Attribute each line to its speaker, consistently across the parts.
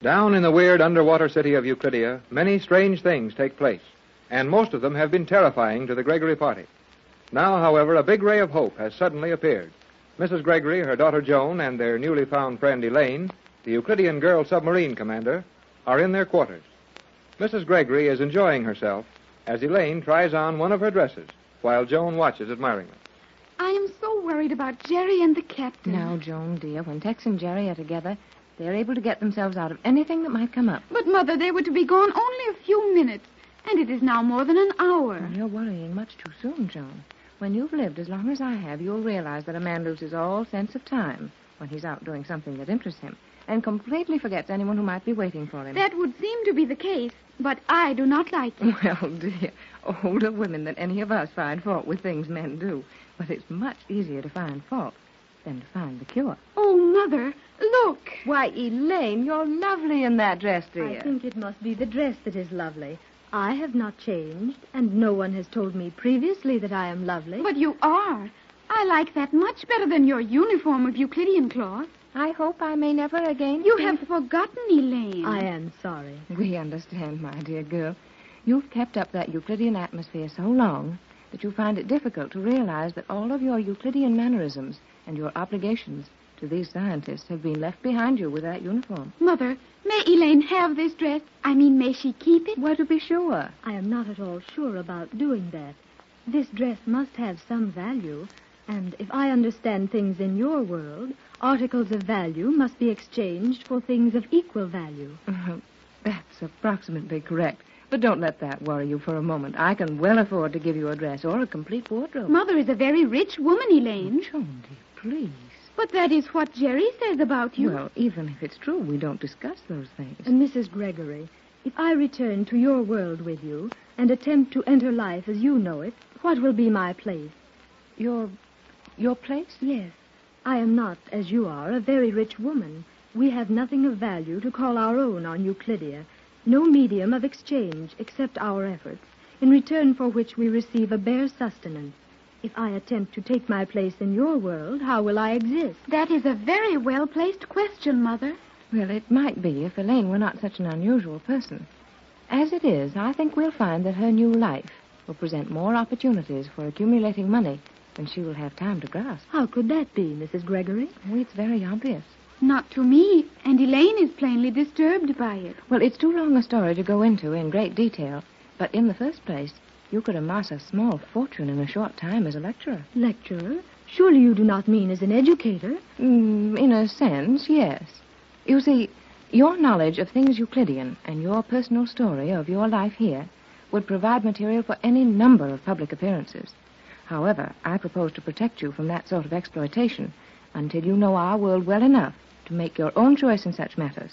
Speaker 1: Down in the weird underwater city of Euclidia, many strange things take place, and most of them have been terrifying to the Gregory party. Now, however, a big ray of hope has suddenly appeared. Mrs. Gregory, her daughter Joan, and their newly found friend Elaine, the Euclidean girl submarine commander, are in their quarters. Mrs. Gregory is enjoying herself as Elaine tries on one of her dresses while Joan watches admiringly.
Speaker 2: I am so worried about Jerry and the captain.
Speaker 3: Now, Joan, dear, when Tex and Jerry are together, they're able to get themselves out of anything that might come up.
Speaker 2: But, Mother, they were to be gone only a few minutes, and it is now more than an hour.
Speaker 3: Well, you're worrying much too soon, Joan. When you've lived as long as I have, you'll realize that a man loses all sense of time when he's out doing something that interests him and completely forgets anyone who might be waiting for him.
Speaker 2: That would seem to be the case, but I do not like it.
Speaker 3: Well, dear, older women than any of us find fault with things men do. But it's much easier to find fault than to find the cure.
Speaker 2: Oh, Mother, look.
Speaker 3: Why, Elaine, you're lovely in that dress, dear.
Speaker 4: I think it must be the dress that is lovely. I have not changed, and no one has told me previously that I am lovely.
Speaker 2: But you are. I like that much better than your uniform of Euclidean cloth.
Speaker 3: I hope I may never again...
Speaker 2: You have forgotten, Elaine.
Speaker 4: I am sorry.
Speaker 3: We understand, my dear girl. You've kept up that Euclidean atmosphere so long that you find it difficult to realize that all of your Euclidean mannerisms and your obligations to these scientists have been left behind you with that uniform.
Speaker 2: Mother, may Elaine have this dress? I mean, may she keep it?
Speaker 3: Well, to be sure.
Speaker 4: I am not at all sure about doing that. This dress must have some value, and if I understand things in your world, articles of value must be exchanged for things of equal value.
Speaker 3: That's approximately correct. But don't let that worry you for a moment. I can well afford to give you a dress or a complete wardrobe.
Speaker 2: Mother is a very rich woman, Elaine.
Speaker 3: Joan, dear, please.
Speaker 2: But that is what Jerry says about you.
Speaker 3: Well, even if it's true, we don't discuss those things.
Speaker 4: And Mrs. Gregory, if I return to your world with you and attempt to enter life as you know it, what will be my place?
Speaker 3: Your place?
Speaker 4: Yes. I am not, as you are, a very rich woman. We have nothing of value to call our own on Euclidia. No medium of exchange except our efforts, in return for which we receive a bare sustenance. If I attempt to take my place in your world, how will I exist?
Speaker 2: That is a very well-placed question, Mother.
Speaker 3: Well, it might be if Elaine were not such an unusual person. As it is, I think we'll find that her new life will present more opportunities for accumulating money than she will have time to grasp.
Speaker 4: How could that be, Mrs. Gregory?
Speaker 3: Oh, it's very obvious.
Speaker 2: Not to me, and Elaine is plainly disturbed by it.
Speaker 3: Well, it's too long a story to go into in great detail, but in the first place, you could amass a small fortune in a short time as a lecturer.
Speaker 4: Lecturer? Surely you do not mean as an educator?
Speaker 3: In a sense, yes. You see, your knowledge of things Euclidean and your personal story of your life here would provide material for any number of public appearances. However, I propose to protect you from that sort of exploitation until you know our world well enough to make your own choice in such matters.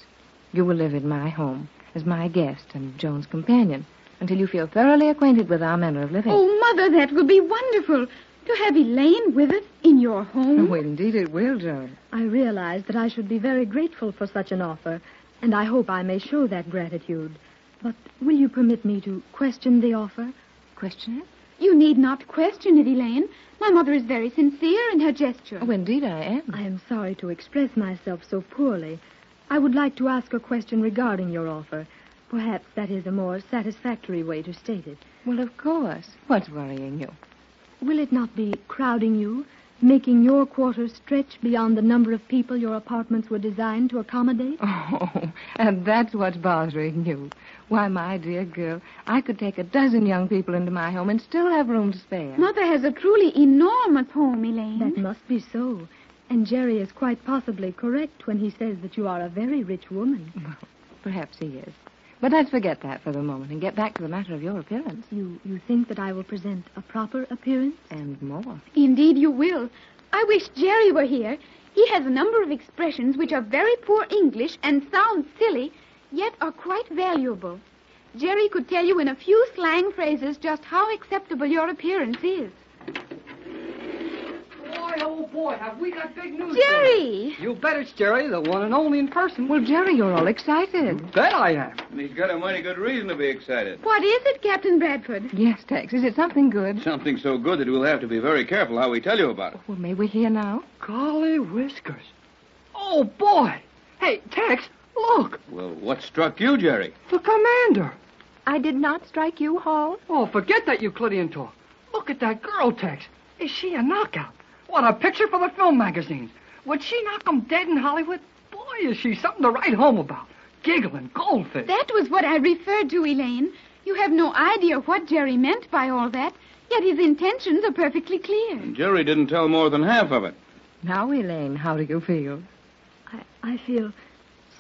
Speaker 3: You will live in my home as my guest and Joan's companion until you feel thoroughly acquainted with our manner of living.
Speaker 2: Oh, Mother, that will be wonderful. To have Elaine with us in your home.
Speaker 3: Oh, indeed it will, Joan.
Speaker 4: I realize that I should be very grateful for such an offer, and I hope I may show that gratitude. But will you permit me to question the offer?
Speaker 3: Question it?
Speaker 2: You need not question it, Elaine. My mother is very sincere in her gesture.
Speaker 3: Oh, indeed I am.
Speaker 4: I am sorry to express myself so poorly. I would like to ask a question regarding your offer. Perhaps that is a more satisfactory way to state it.
Speaker 3: Well, of course. What's worrying you?
Speaker 4: Will it not be crowding you, making your quarters stretch beyond the number of people your apartments were designed to accommodate?
Speaker 3: Oh, and that's what's bothering you. Why, my dear girl, I could take a dozen young people into my home and still have room to spare.
Speaker 2: Mother has a truly enormous home, Elaine.
Speaker 4: That must be so. And Jerry is quite possibly correct when he says that you are a very rich woman.
Speaker 3: Well, perhaps he is. But let's forget that for the moment and get back to the matter of your appearance.
Speaker 4: You think that I will present a proper appearance?
Speaker 3: And more.
Speaker 2: Indeed you will. I wish Jerry were here. He has a number of expressions which are very poor English and sound silly, yet are quite valuable. Jerry could tell you in a few slang phrases just how acceptable your appearance is.
Speaker 5: Boy, oh boy, have we got big news.
Speaker 2: Jerry!
Speaker 5: You bet it's Jerry, the one and only in person.
Speaker 3: Well, Jerry, you're all excited.
Speaker 5: You bet I am.
Speaker 6: And he's got a mighty good reason to be excited.
Speaker 2: What is it, Captain Bradford?
Speaker 3: Yes, Tex. Is it something good?
Speaker 6: Something so good that we'll have to be very careful how we tell you about it.
Speaker 3: Well, may we hear now?
Speaker 5: Golly whiskers. Oh, boy. Hey, Tex, Look,
Speaker 6: Well, what struck you, Jerry?
Speaker 5: the commander.
Speaker 3: I did not strike you, Hall.
Speaker 5: Oh, forget that Euclidean talk. Look at that girl, Tex. Is she a knockout? What a picture for the film magazines. Would she knock 'em dead in Hollywood? Boy, is she something to write home about. Giggling goldfish.
Speaker 2: That was what I referred to, Elaine. You have no idea what Jerry meant by all that, yet his intentions are perfectly clear.
Speaker 6: Jerry didn't tell more than half of it.
Speaker 3: Now, Elaine, how do you feel?
Speaker 4: I feel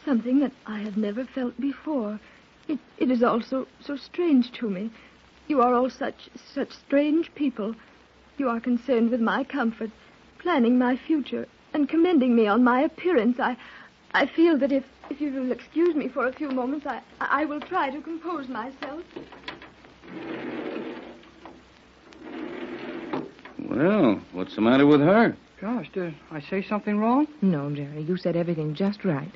Speaker 4: something that I have never felt before. It is all so strange to me. You are all such strange people. You are concerned with my comfort, planning my future, and commending me on my appearance. I feel that if you will excuse me for a few moments, I will try to compose myself.
Speaker 6: Well, what's the matter with her?
Speaker 5: Gosh, did I say something wrong?
Speaker 3: No, Jerry, you said everything just right.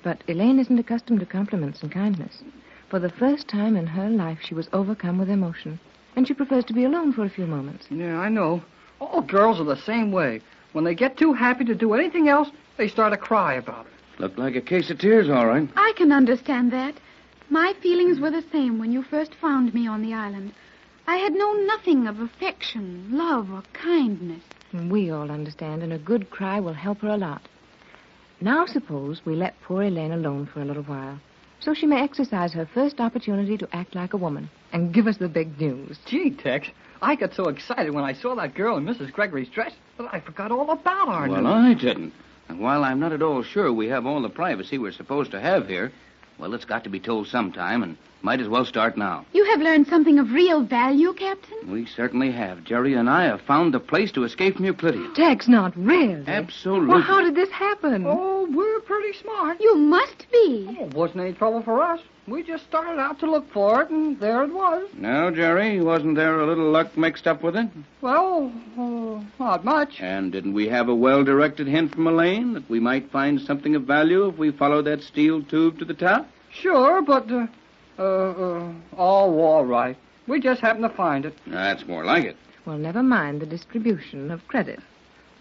Speaker 3: But Elaine isn't accustomed to compliments and kindness. For the first time in her life, she was overcome with emotion. And she prefers to be alone for a few moments.
Speaker 5: Yeah, I know. All girls are the same way. When they get too happy to do anything else, they start to cry about it.
Speaker 6: Looked like a case of tears, all right.
Speaker 2: I can understand that. My feelings were the same when you first found me on the island. I had known nothing of affection, love, or kindness.
Speaker 3: We all understand, and a good cry will help her a lot. Now suppose we let poor Elaine alone for a little while, so she may exercise her first opportunity to act like a woman and give us the big news.
Speaker 5: Gee, Tex, I got so excited when I saw that girl in Mrs. Gregory's dress that I forgot all about our
Speaker 6: Well,
Speaker 5: news.
Speaker 6: I didn't. And while I'm not at all sure we have all the privacy we're supposed to have here, well, it's got to be told sometime, and might as well start now.
Speaker 2: You have learned something of real value, Captain?
Speaker 6: We certainly have. Jerry and I have found the place to escape from Euclidean.
Speaker 3: Tex, not really.
Speaker 6: Absolutely.
Speaker 3: Well, how did this happen?
Speaker 5: Oh, we're pretty smart.
Speaker 2: You must be.
Speaker 5: Oh, it wasn't any trouble for us. We just started out to look for it, and there it was.
Speaker 6: No, Jerry, wasn't there a little luck mixed up with it?
Speaker 5: Well, not much.
Speaker 6: And didn't we have a well-directed hint from Elaine that we might find something of value if we follow that steel tube to the top?
Speaker 5: Sure, but, all right. We just happened to find it.
Speaker 6: That's more like it.
Speaker 3: Well, never mind the distribution of credit.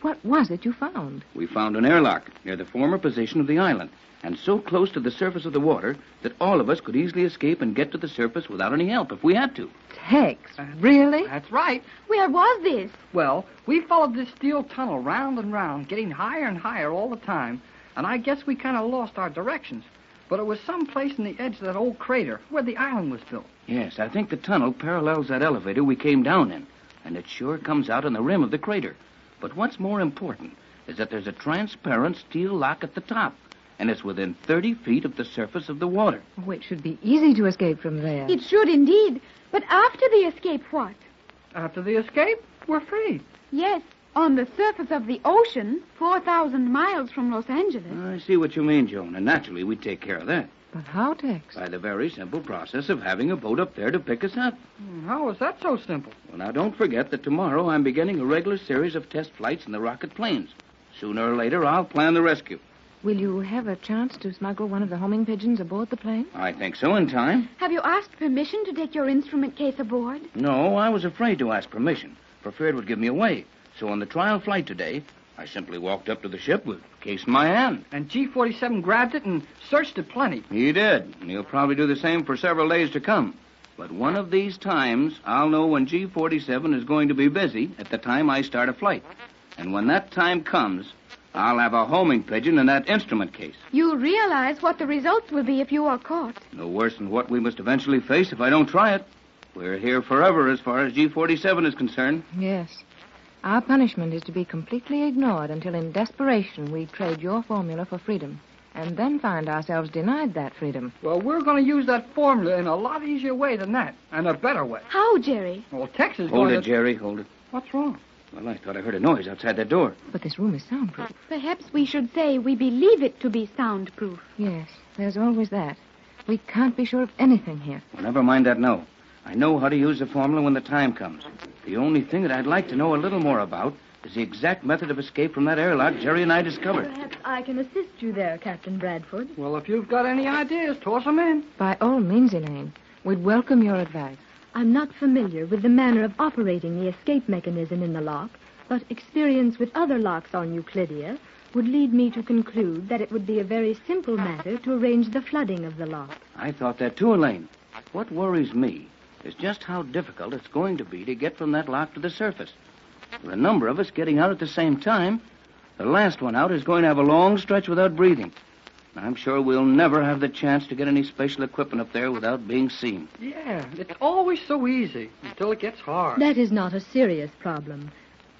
Speaker 3: What was it you found?
Speaker 6: We found an airlock near the former position of the island, and so close to the surface of the water that all of us could easily escape and get to the surface without any help if we had to.
Speaker 3: Tex, really?
Speaker 5: That's right.
Speaker 2: Where was this?
Speaker 5: Well, we followed this steel tunnel round and round, getting higher and higher all the time, and I guess we kind of lost our directions. But it was someplace in the edge of that old crater where the island was built.
Speaker 6: Yes, I think the tunnel parallels that elevator we came down in, and it sure comes out on the rim of the crater. But what's more important is that there's a transparent steel lock at the top, and it's within 30 feet of the surface of the water.
Speaker 3: Which should be easy to escape from there.
Speaker 2: It should indeed. But after the escape, what?
Speaker 5: After the escape, we're free.
Speaker 2: Yes, on the surface of the ocean, 4,000 miles from Los Angeles.
Speaker 6: I see what you mean, Joan, and naturally we'd take care of that.
Speaker 3: But how, Tex?
Speaker 6: By the very simple process of having a boat up there to pick us up.
Speaker 5: How is that so simple?
Speaker 6: Well, now, don't forget that tomorrow I'm beginning a regular series of test flights in the rocket planes. Sooner or later, I'll plan the rescue.
Speaker 3: Will you have a chance to smuggle one of the homing pigeons aboard the plane?
Speaker 6: I think so in time.
Speaker 2: Have you asked permission to take your instrument case aboard?
Speaker 6: No, I was afraid to ask permission, for fear it would give me away. So on the trial flight today, I simply walked up to the ship with the case in my hand.
Speaker 5: And G-47 grabbed it and searched it plenty.
Speaker 6: He did, and he'll probably do the same for several days to come. But one of these times, I'll know when G-47 is going to be busy at the time I start a flight. And when that time comes, I'll have a homing pigeon in that instrument case.
Speaker 2: You realize what the results will be if you are caught.
Speaker 6: No worse than what we must eventually face if I don't try it. We're here forever as far as G-47 is concerned.
Speaker 3: Yes. Our punishment is to be completely ignored until in desperation we trade your formula for freedom, and then find ourselves denied that freedom.
Speaker 5: Well, we're going to use that formula in a lot easier way than that, and a better way.
Speaker 2: How, Jerry?
Speaker 5: Well, Tex is
Speaker 6: Hold
Speaker 5: going
Speaker 6: it, Jerry, hold it.
Speaker 5: What's wrong?
Speaker 6: Well, I thought I heard a noise outside that door.
Speaker 3: But this room is soundproof.
Speaker 2: Perhaps we should say we believe it to be soundproof.
Speaker 3: Yes, there's always that. We can't be sure of anything here.
Speaker 6: Well, never mind that no. I know how to use the formula when the time comes. The only thing that I'd like to know a little more about is the exact method of escape from that airlock Jerry and I discovered.
Speaker 4: Perhaps I can assist you there, Captain Bradford.
Speaker 5: Well, if you've got any ideas, toss them in.
Speaker 3: By all means, Elaine, we'd welcome your advice.
Speaker 4: I'm not familiar with the manner of operating the escape mechanism in the lock, but experience with other locks on Euclidia would lead me to conclude that it would be a very simple matter to arrange the flooding of the lock.
Speaker 6: I thought that too, Elaine. What worries me is just how difficult it's going to be to get from that lock to the surface. With a number of us getting out at the same time, the last one out is going to have a long stretch without breathing. I'm sure we'll never have the chance to get any special equipment up there without being seen.
Speaker 5: Yeah, it's always so easy until it gets hard.
Speaker 4: That is not a serious problem.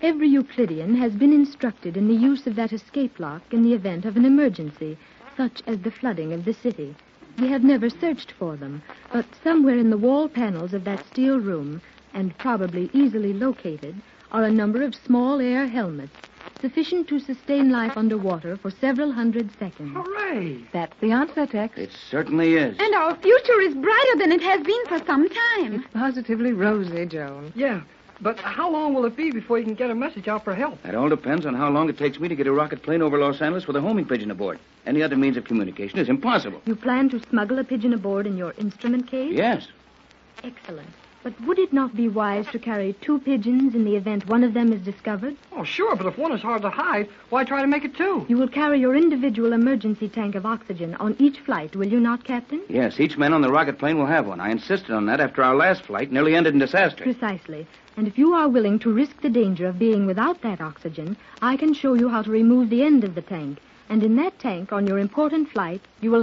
Speaker 4: Every Euclidean has been instructed in the use of that escape lock in the event of an emergency, such as the flooding of the city. We have never searched for them, but somewhere in the wall panels of that steel room, and probably easily located, are a number of small air helmets, sufficient to sustain life underwater for several hundred seconds.
Speaker 5: Hooray!
Speaker 3: That's the answer, Tex.
Speaker 6: It certainly is.
Speaker 2: And our future is brighter than it has been for some time.
Speaker 3: It's positively rosy, Joan.
Speaker 5: Yeah, but how long will it be before you can get a message out for help?
Speaker 6: That all depends on how long it takes me to get a rocket plane over Los Angeles with a homing pigeon aboard. Any other means of communication is impossible.
Speaker 4: You plan to smuggle a pigeon aboard in your instrument case?
Speaker 6: Yes.
Speaker 4: Excellent. But would it not be wise to carry 2 pigeons in the event one of them is discovered?
Speaker 5: Oh, sure, but if one is hard to hide, why try to make it 2?
Speaker 4: You will carry your individual emergency tank of oxygen on each flight, will you not, Captain?
Speaker 6: Yes, each man on the rocket plane will have one. I insisted on that after our last flight nearly ended in disaster.
Speaker 4: Precisely. And if you are willing to risk the danger of being without that oxygen, I can show you how to remove the end of the tank. And in that tank, on your important flight, you will